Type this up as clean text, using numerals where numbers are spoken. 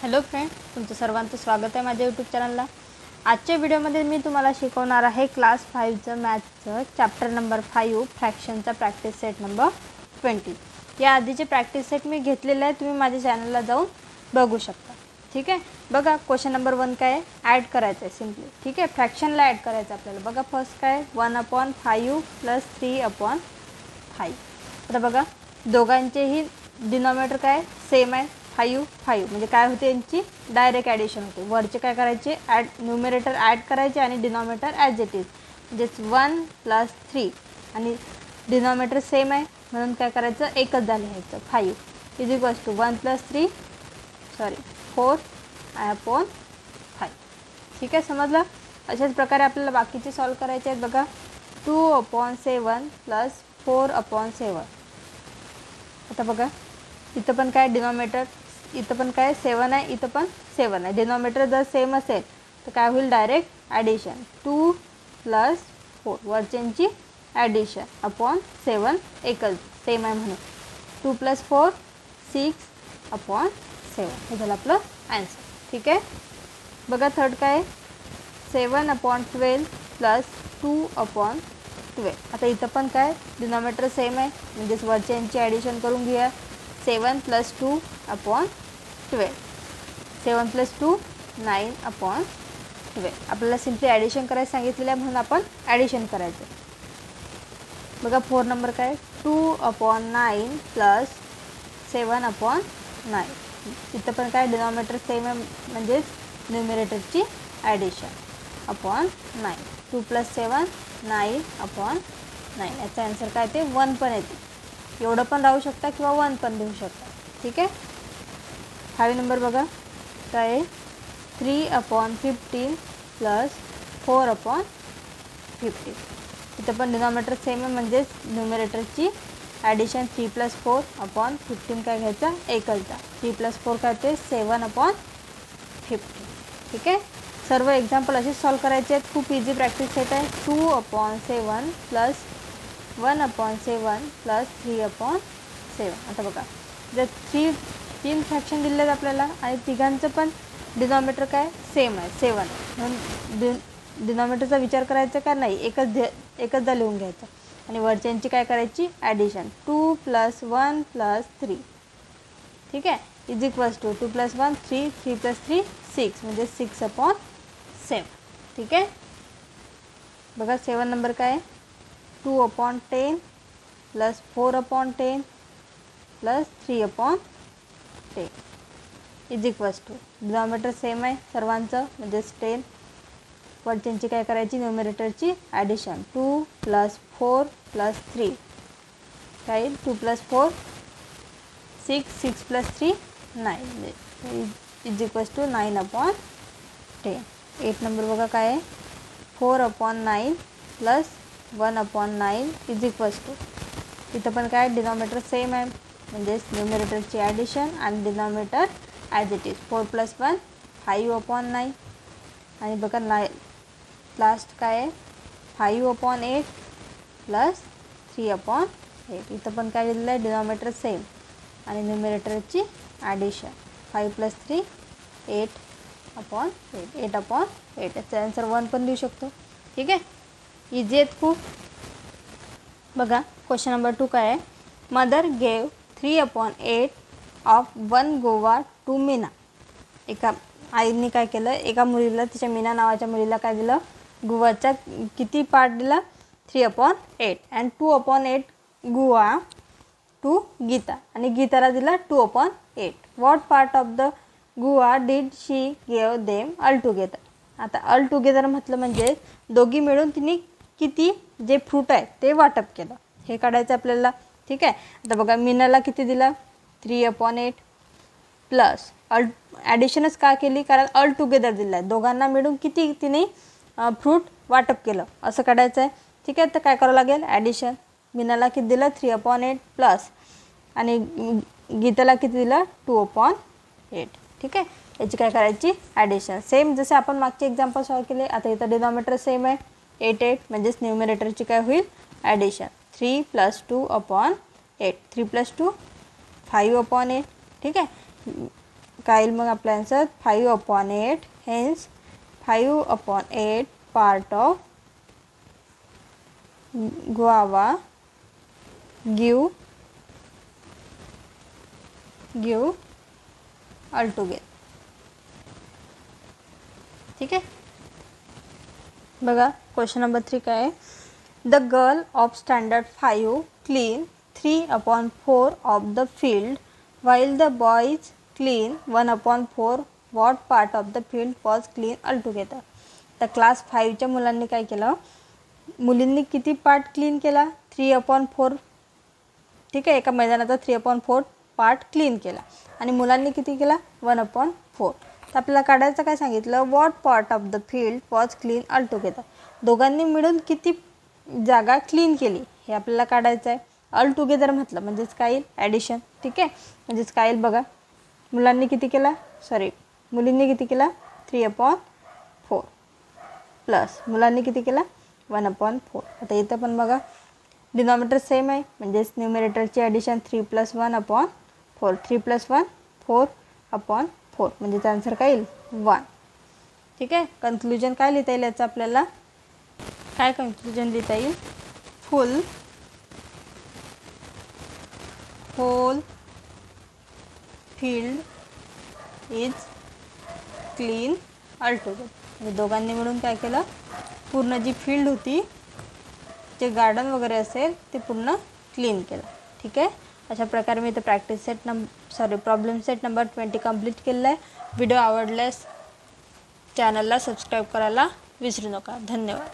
Hello friend, तुमचं सर्वांचं स्वागत आहे माझ्या यूट्यूब चॅनलला। आजच्या व्हिडिओमध्ये मी तुम्हाला शिकवणार आहे क्लास 5चं मॅथ्सचं चॅप्टर नंबर 5 फ्रॅक्शनचा प्रॅक्टिस सेट नंबर 20। या आधीचे प्रॅक्टिस सेट मी घेतलेले आहे, तुम्ही माझ्या चॅनलला जाऊन बघू शकता। ठीक आहे, बघा क्वेश्चन नंबर 1 काय आहे, ॲड करायचं आहे सिम्पली। ठीक आहे, फ्रॅक्शनला ॲड करायचं आपल्याला। बघा फर्स्ट काय 1/5 + 3/5। आता बघा दोघांचेही डिनॉमिनेटर काय सेम आहे 5 म्हणजे काय होते, यांची डायरेक्ट ॲडिशन होते। वरचे काय करायचे, ॲड न्यूमरेटर ॲड करायचे आणि डिनॉमिनेटर ॲज इट इज म्हणजेच 1 + 3 आणि डिनॉमिनेटर सेम आहे म्हणून काय करायचं, एकच झाले ह्याचं 5 = 1 + 3 4/5। ठीक आहे, समजलं। अशाच प्रकारे आपल्याला बाकीचे सॉल्व करायचे आहेत। बघा 2/7 + 4/7। आता बघा इथं पण काय डिनॉमिनेटर, इथं पण काय 7 आहे, इथं पण 7 आहे। डिनॉमिनेटर जर सेम असेल तर काय होईल, डायरेक्ट ॲडिशन 2 + 4 वरच्यांची ॲडिशन अपॉन 7 एकच सेम आहे म्हणून 2 + 4 6/7 हे झालं आपलं आन्सर। ठीक आहे, बघा थर्ड काय 7/12 + 2/12। आता इथं पण काय डिनॉमिनेटर सेम आहे म्हणजेच वरच्यांची ॲडिशन करून घेऊया 7 + 2/12 7 + 2 9/12। आपल्याला सिम्पली ॲडिशन करायला सांगितलेलं आहे म्हणून आपण ॲडिशन करायचं। बघा 4 नंबर काय 2/9 + 7/9। इथं पण काय डिनॉमिनेटर सेम आहे म्हणजेच न्यूमरेटरची ॲडिशन अपॉन 9 2 + 7 9/9। याचा आन्सर काय ते 1 पण येते, एवढं पण राहू शकता किंवा 1 पण देऊ शकता। ठीक आहे, 5 नंबर बघा काय 3/15 + 4/15। इथं पण डिनॉमिनेटर सेम आहे म्हणजेच न्यूमरेटरची ॲडिशन 3 + 4/15 काय घ्यायचा, एकचदा 3 + 4 काय ते 7/15। ठीक आहे, सर्व एक्झाम्पल असे सॉल्व करायचे आहेत। खूप इझी प्रॅक्टिस सेट आहे। 2/7 + 1/7 + 3/7। आता बघा जर 3 फ्रॅक्शन दिले आहेत आपल्याला आणि तिघांचं पण डिनॉमिनेटर काय सेम आहे 7 म्हणून डिनॉमिनेटरचा विचार करायचा का नाही, एकचदा लिहून घ्यायचं आणि वरच्यांची काय करायची ॲडिशन 2 + 1 + 3। ठीक आहे, = 2 + 1 3 3 + 3 6 म्हणजे 6/7। ठीक आहे, बघा 7 नंबर काय 2/10 + 4/10 + 3/10 डिनॉमिनेटर सेम आहे सर्वांचं म्हणजेच 10। वरच्यांची काय करायची न्यूमरेटरची ॲडिशन 2 + 4 + 3 काय 2 + 4 6 6 + 3 9 = 9/10। 8 नंबर बघा काय आहे 4/9 + 1/9 इथं पण काय डिनॉमिनेटर सेम आहे म्हणजेच न्यूमरेटरची ॲडिशन आणि डिनॉमिनेटर ॲज इट इज 4 + 1 5/9 आणि बघा लास्ट काय आहे 5/8 + 3/8। इथं पण काय दिलेलं आहे डिनॉमिनेटर सेम आणि न्यूमरेटरची ॲडिशन 5 + 3 8/8 8/8। याचा आन्सर 1 पण देऊ शकतो। ठीक आहे, इझी आहेत खूप। बघा क्वेश्चन नंबर 2 काय आहे, मदर गेव 3/8 ऑफ 1 गुवा टू मीना। एका आईने काय केलं, एका मुलीला तिच्या मीना नावाच्या मुलीला काय दिलं, गुवाचा किती पार्ट दिला 3/8 अँड 2/8 गुवा टू गीता आणि गीताला दिला 2/8। व्हॉट पार्ट ऑफ द गुवा did she gave them all together. आता ऑल टुगेदर म्हटलं म्हणजे दोघी मिळून तिने किती जे फ्रूट आहे ते वाटप केलं हे काढायचं आपल्याला। ठीक आहे, आता बघा मीनाला किती दिला 3/8 प्लस ॲडिशनच का केली, कारण ऑल टुगेदर दिलं आहे, दोघांना मिळून किती तिने फ्रूट वाटप केलं असं काढायचं आहे। ठीक आहे, तर काय करावं लागेल ॲडिशन, मीनाला किती दिलं 3/8 प्लस आणि गीताला किती दिलं 2/8। ठीक आहे, याची काय करायची ॲडिशन सेम जसे आपण मागचे एक्झाम्पल सॉल्व केले। आता इथं डिनॉमिनेटर सेम आहे 8 म्हणजेच न्यूमरेटरची काय होईल ॲडिशन 3 + 2/8 3 + 2 5/8। ठीक आहे, काय येईल मग आपला answer 5/8. Hence 5/8 part of guava give altogether. ठीक आहे. बघा क्वेश्चन नंबर 3 काय आहे. The girl of standard 5 clean 3/4 of the field while the boys clean 1/4. what part of the field was clean altogether. तर क्लास 5च्या मुलांनी काय केलं, मुलींनी किती पार्ट क्लीन केला 3/4. ठीक आहे, एका मैदानाचा 3/4 पार्ट क्लीन केला आणि मुलांनी किती केला 1/4. तर आपल्याला काढायचं काय सांगितलं, what part of the field was clean altogether. दोघांनी मिळून किती जागा क्लीन केली हे आपल्याला काढायचं आहे. ऑलटुगेदर म्हटलं म्हणजेच काय येईल ॲडिशन. ठीक आहे, म्हणजेच काय येईल बघा, मुलींनी किती केला 3/4 प्लस मुलांनी किती केला 1/4. आता इथं पण बघा डिनॉमिनेटर सेम आहे म्हणजेच न्यूमरेटरची ॲडिशन 3 + 1/4. 3 + 1 4/4 म्हणजे आन्सर काय येईल 1. ठीक आहे, कन्क्लुजन काय लिहिता येईल याचं आपल्याला, काय कन्क्लुजन लिहिता येईल, whole field is clean altogether. म्हणजे दोघांनी मिळून काय केलं, पूर्ण जी फील्ड होती जे गार्डन वगैरे असेल ते पूर्ण क्लीन केलं. ठीक आहे, अशा प्रकारे मी इथं प्रॉब्लेम सेट नंबर 20 कंप्लीट केलेला आहे. व्हिडिओ आवडल्यास चॅनलला सबस्क्राईब करायला विसरू नका. धन्यवाद.